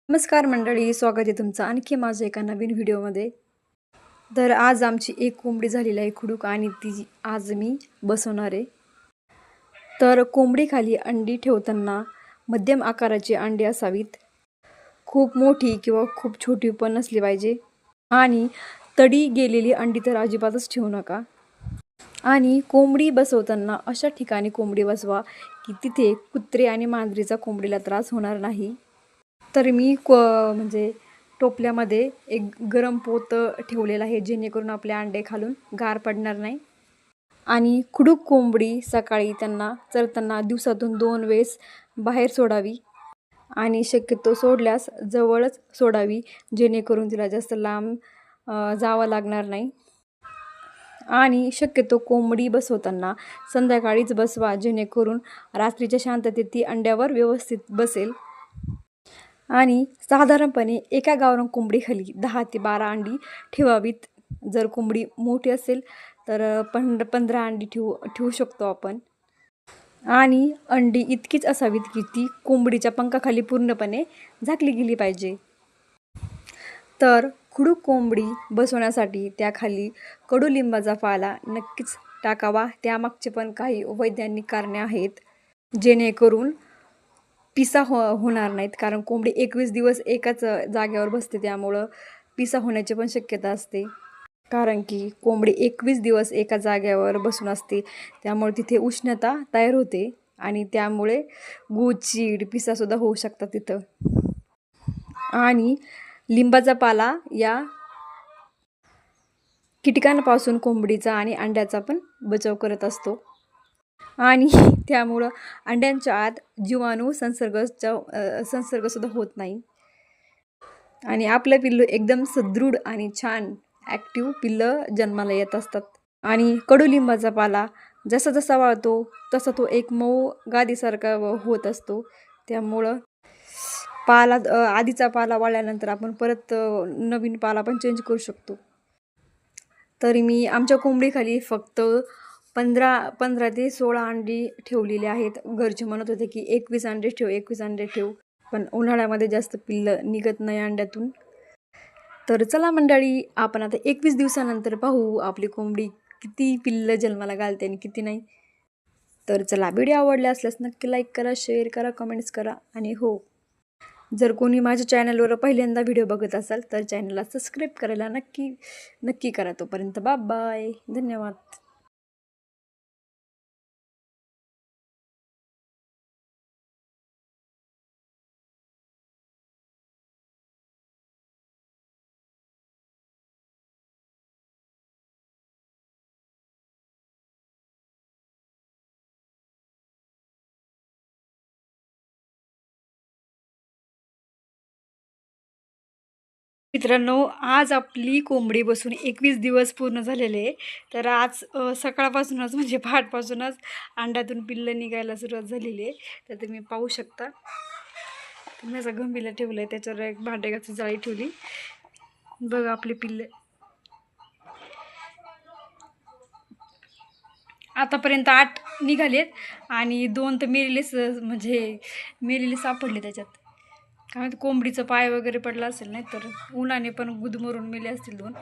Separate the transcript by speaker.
Speaker 1: नमस्कार मंडळी, स्वागत आहे तुमचं आणखी माझ्या एका नवीन व्हिडिओमध्ये. तर आज आमची एक कोंबडी झालेली आहे खुडूक आणि ती आज मी बसवणार आहे. तर कोंबडीखाली अंडी ठेवताना मध्यम आकाराची अंडी असावीत. खूप मोठी किंवा खूप छोटी पण नसली पाहिजे. आणि तडी गेलेली अंडी तर अजिबातच ठेवू नका. आणि कोंबडी बसवताना अशा ठिकाणी कोंबडी बसवा की तिथे कुत्रे आणि मांजरीचा कोंबडीला त्रास होणार नाही. तर मी म्हणजे टोपल्यामध्ये एक गरम पोत ठेवलेलं आहे, जेणेकरून आपले अंडे खालून गार पडणार नाही. आणि खुडूक कोंबडी सकाळी त्यांना चरताना दिवसातून 2 वेळेस बाहेर सोडावी आणि शक्यतो सोडल्यास जवळच सोडावी, जेणेकरून तिला जास्त लांब जावं लागणार नाही. आणि शक्यतो कोंबडी बसवताना संध्याकाळीच बसवा, जेणेकरून रात्रीच्या शांततेत ती अंड्यावर व्यवस्थित बसेल. आणि साधारणपणे एका गावरान कोंबडीखाली 10 ते 12 अंडी ठेवावीत. जर कोंबडी मोठी असेल तर 15 अंडी ठेवू शकतो आपण. आणि अंडी इतकीच असावीत की ती कोंबडीच्या पंखाखाली पूर्णपणे झाकली गेली पाहिजे. तर खुडूक कोंबडी बसवण्यासाठी त्याखाली कडुलिंबाचा पाला नक्कीच टाकावा. त्यामागचे पण काही वैज्ञानिक कारणे आहेत, जेणेकरून पिसा होणार नाहीत. कारण कोंबडी 21 दिवस एकाच जागेवर बसते, त्यामुळं पिसा होण्याची पण शक्यता असते. कारण की कोंबडी 21 दिवस एका जागेवर बसून असते, त्यामुळे तिथे उष्णता तयार होते आणि त्यामुळे गुचीड पिसासुद्धा होऊ शकतात तिथं. आणि लिंबाचा पाला या कीटकांपासून कोंबडीचा आणि अंड्याचा पण बचाव करत असतो. आणि त्यामुळं अंड्यांच्या आत जीवाणू संसर्गसुद्धा होत नाही. आणि आपलं पिल्लू एकदम सदृढ आणि छान ॲक्टिव्ह पिल्लं जन्माला येत असतात. आणि कडुलिंबाचा पाला जसा जसा वाळतो तसा तो एक मऊ गादीसारखा होत असतो. त्यामुळं आधीचा पाला वाळल्यानंतर आपण परत नवीन पाला पण चेंज करू शकतो. तरी मी आमच्या कोंबडीखाली फक्त 15 ते 16 अंडी ठेवलेली आहेत. घरचे म्हणत होते की 21 अंडे ठेव, 21 अंडे ठेव, पण उन्हाळ्यामध्ये जास्त पिल्लं निघत नाही अंड्यातून. तर चला मंडळी, आपण आता 21 दिवसानंतर पाहू आपली कोंबडी किती पिल्लं जन्माला घालते आणि किती नाही. तर चला, व्हिडिओ आवडला असल्यास नक्की लाईक करा, शेअर करा, कमेंट्स करा. आणि हो, जर कोणी माझ्या चॅनलवर पहिल्यांदा व्हिडिओ बघत असाल तर चॅनलला सबस्क्राईब करायला नक्की करा. तोपर्यंत बाय, धन्यवाद. मित्रांनो, आज आपली कोंबडी बसून 21 दिवस पूर्ण झालेले आहे. तर आज सकाळपासूनच म्हणजे पहाटपासूनच अंड्यातून पिल्लं निघायला सुरुवात झालेली आहे. तर तुम्ही पाहू शकता. तुम्ही असं गंभीला ठेवलं आहे, त्याच्यावर एक भांड्याची जाळी ठेवली. बघा आपली पिल्लं आतापर्यंत 8 निघालेत आणि 2 तर मेलेले सापडले त्याच्यात. काय कोंबडीचं पाय वगैरे पडला असेल, नाही तर उन्हाने पण गुदमरून मेले असतील 2.